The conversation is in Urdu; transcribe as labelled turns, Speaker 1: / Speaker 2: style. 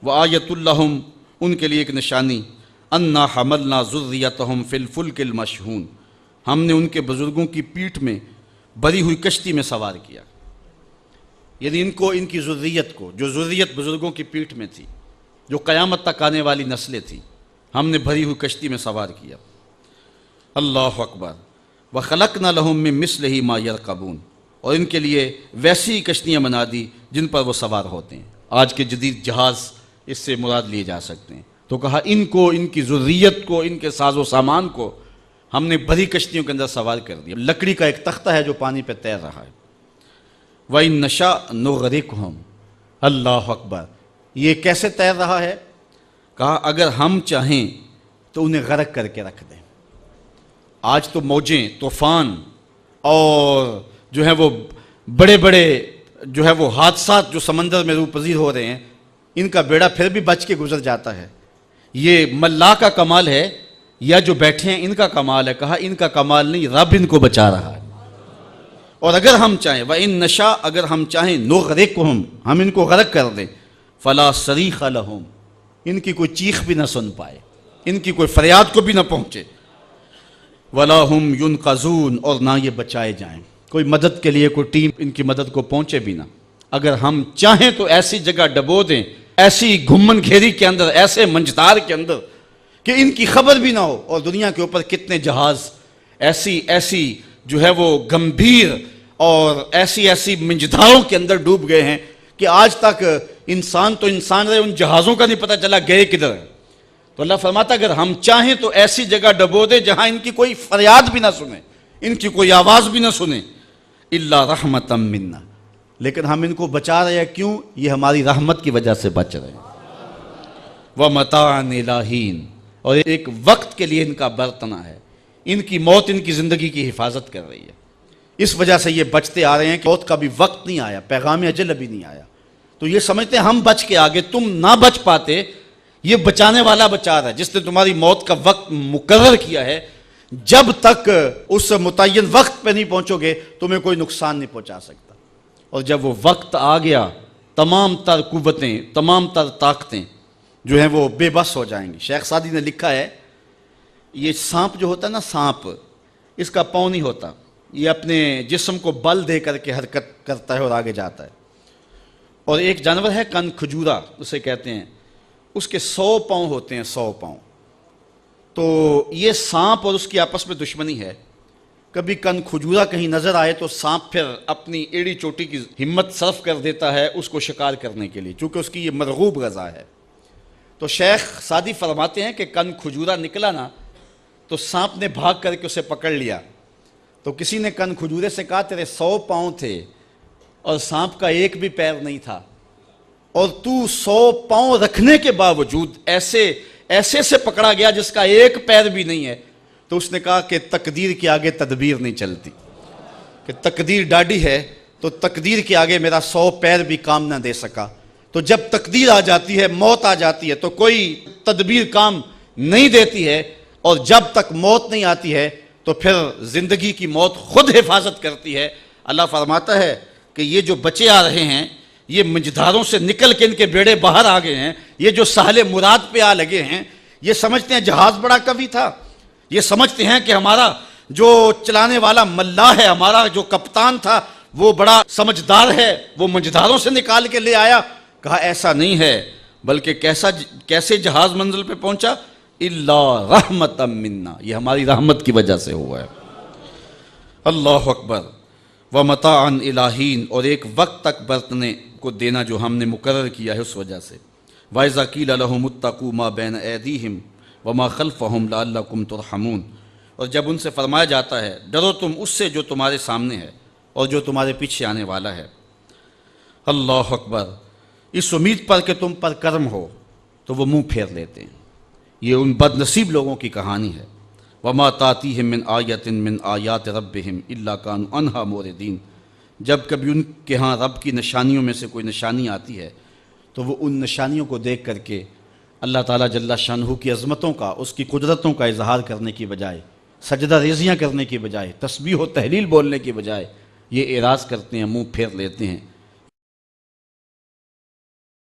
Speaker 1: وآیۃ لہم، ان کے لیے ایک نشانی، انا حملنا ذریتہم فی الفلک المشحون، ہم نے ان کے بزرگوں کی پیٹھ میں بری ہوئی کشتی میں سوار کیا، یعنی ان کو، ان کی ذریت کو، جو ذریت بزرگوں کی پیٹھ میں تھی، جو قیامت تک آنے والی نسلیں تھیں، ہم نے بھری ہوئی کشتی میں سوار کیا۔ اللہ اکبر۔ وخلقنا لہم من مثلہ ما یرکبون، اور ان کے لیے ویسی کشتیاں بنا دی جن پر وہ سوار ہوتے ہیں۔ آج کے جدید جہاز اس سے مراد لیے جا سکتے ہیں۔ تو کہا ان کو، ان کی ذریت کو، ان کے ساز و سامان کو ہم نے بڑی کشتیوں کے اندر سوار کر دیا۔ لکڑی کا ایک تختہ ہے جو پانی پہ تیر رہا ہے۔ وَإِن نَّشَأْ نُغْرِقْهُمْ، اللہ اکبر۔ یہ کیسے تیر رہا ہے؟ کہا اگر ہم چاہیں تو انہیں غرق کر کے رکھ دیں۔ آج تو موجیں، طوفان اور جو ہے وہ بڑے بڑے جو ہے وہ حادثات جو سمندر میں روپذیر ہو رہے ہیں، ان کا بیڑا پھر بھی بچ کے گزر جاتا ہے۔ یہ ملا کا کمال ہے یا جو بیٹھے ہیں ان کا کمال ہے؟ کہا ان کا کمال نہیں، رب ان کو بچا رہا ہے۔ اور اگر ہم چاہیں، وَإِن نَّشَأْ، اگر ہم چاہیں، نُغْرِقْهُمْ، ہم ان کو غرق کر دیں، فَلَا صَرِيخَ لَهُمْ، ان کی کوئی چیخ بھی نہ سن پائے، ان کی کوئی فریاد کو بھی نہ پہنچے، وَلَا هُمْ يُنْقَذُونَ، اور نہ یہ بچائے جائیں، کوئی مدد کے لیے کوئی ٹیم ان کی مدد کو پہنچے بھی نہ۔ اگر ہم چاہیں تو ایسی جگہ ڈبو دیں، ایسی گھمن گھیری کے اندر، ایسے منجدار کے اندر کہ ان کی خبر بھی نہ ہو۔ اور دنیا کے اوپر کتنے جہاز ایسی جو ہے وہ گمبھیر اور ایسی منجداروں کے اندر ڈوب گئے ہیں کہ آج تک انسان تو انسان رہے، ان جہازوں کا نہیں پتہ چلا گئے کدھر۔ تو اللہ فرماتا اگر ہم چاہیں تو ایسی جگہ ڈبو دیں جہاں ان کی کوئی فریاد بھی نہ سنیں، ان کی کوئی آواز بھی نہ سنیں، الا رحمتا منا، لیکن ہم ان کو بچا رہے ہیں۔ کیوں؟ یہ ہماری رحمت کی وجہ سے بچ رہے ہیں۔ ومتاعا الی حین، اور ایک وقت کے لیے ان کا برتنا ہے، ان کی موت ان کی زندگی کی حفاظت کر رہی ہے۔ اس وجہ سے یہ بچتے آ رہے ہیں کہ موت کا بھی وقت نہیں آیا، پیغام اجل ابھی نہیں آیا، تو یہ سمجھتے ہیں ہم بچ کے آگے، تم نہ بچ پاتے، یہ بچانے والا بچا رہا ہے جس نے تمہاری موت کا وقت مقرر کیا ہے۔ جب تک اس متعین وقت پہ نہیں پہنچو گے تمہیں کوئی نقصان نہیں پہنچا سکتا، اور جب وہ وقت آ گیا تمام تر قوتیں، تمام تر طاقتیں جو ہیں وہ بے بس ہو جائیں گی۔ شیخ سعدی نے لکھا ہے یہ سانپ جو ہوتا ہے نا، سانپ، اس کا پاؤں نہیں ہوتا، یہ اپنے جسم کو بل دے کر کے حرکت کرتا ہے اور آگے جاتا ہے۔ اور ایک جانور ہے کن کھجورا اسے کہتے ہیں، اس کے 100 پاؤں ہوتے ہیں، 100 پاؤں۔ تو یہ سانپ اور اس کی آپس میں دشمنی ہے، کبھی کن کھجورا کہیں نظر آئے تو سانپ پھر اپنی ایڑی چوٹی کی ہمت صرف کر دیتا ہے اس کو شکار کرنے کے لیے، چونکہ اس کی یہ مرغوب غذا ہے۔ تو شیخ سعدی فرماتے ہیں کہ کن کھجورا نکلا نا تو سانپ نے بھاگ کر کے اسے پکڑ لیا، تو کسی نے کن کھجورے سے کہا تیرے 100 پاؤں تھے اور سانپ کا ایک بھی پیر نہیں تھا، اور تو 100 پاؤں رکھنے کے باوجود ایسے سے پکڑا گیا جس کا ایک پیر بھی نہیں ہے۔ تو اس نے کہا کہ تقدیر کے آگے تدبیر نہیں چلتی، کہ تقدیر ڈاڈی ہے تو تقدیر کے آگے میرا 100 پیر بھی کام نہ دے سکا۔ تو جب تقدیر آ جاتی ہے، موت آ جاتی ہے، تو کوئی تدبیر کام نہیں دیتی ہے، اور جب تک موت نہیں آتی ہے تو پھر زندگی کی موت خود حفاظت کرتی ہے۔ اللہ فرماتا ہے کہ یہ جو بچے آ رہے ہیں، یہ منجداروں سے نکل کے ان کے بیڑے باہر آ گئے ہیں، یہ جو ساحل مراد پہ آ لگے ہیں، یہ سمجھتے ہیں جہاز بڑا قوی تھا، یہ سمجھتے ہیں کہ ہمارا جو چلانے والا ملا ہے، ہمارا جو کپتان تھا وہ بڑا سمجھدار ہے، وہ منجداروں سے نکال کے لے آیا۔ کہا ایسا نہیں ہے، بلکہ کیسے جہاز منزل پہ پہنچا؟ الا رحمتا منا، یہ ہماری رحمت کی وجہ سے ہوا ہے۔ اللہ اکبر۔ ومتاعا الی حین، اور ایک وقت تک برتنے کو دینا جو ہم نے مقرر کیا ہے اس وجہ سے۔ وَإِذَا قِيلَ لَهُمُ اتَّقُوا مَا بَيْنَ أَيْدِيهِمْ وَمَا خَلْفَهُمْ لَعَلَّكُمْ تُرْحَمُونَ، اور جب ان سے فرمایا جاتا ہے ڈرو تم اس سے جو تمہارے سامنے ہے اور جو تمہارے پیچھے آنے والا ہے۔ اللہ اکبر۔ اس امید پر کہ تم پر کرم ہو تو وہ منہ پھیر لیتے ہیں۔ یہ ان بد نصیب لوگوں کی کہانی ہے۔ وَمَا تَأْتِيهِم مِّنْ آیَةٍ مِّنْ آیَاتِ رَبِّهِمْ إِلَّا كَانُوا عَنْهَا مُعْرِضِينَ، جب کبھی ان کے ہاں رب کی نشانیوں میں سے کوئی نشانی آتی ہے تو وہ ان نشانیوں کو دیکھ کر کے اللہ تعالیٰ جل شانہ کی عظمتوں کا، اس کی قدرتوں کا اظہار کرنے کی بجائے، سجدہ ریزیاں کرنے کی بجائے، تسبیح و تحلیل بولنے کی بجائے یہ اعراض کرتے ہیں، منہ پھیر لیتے ہیں۔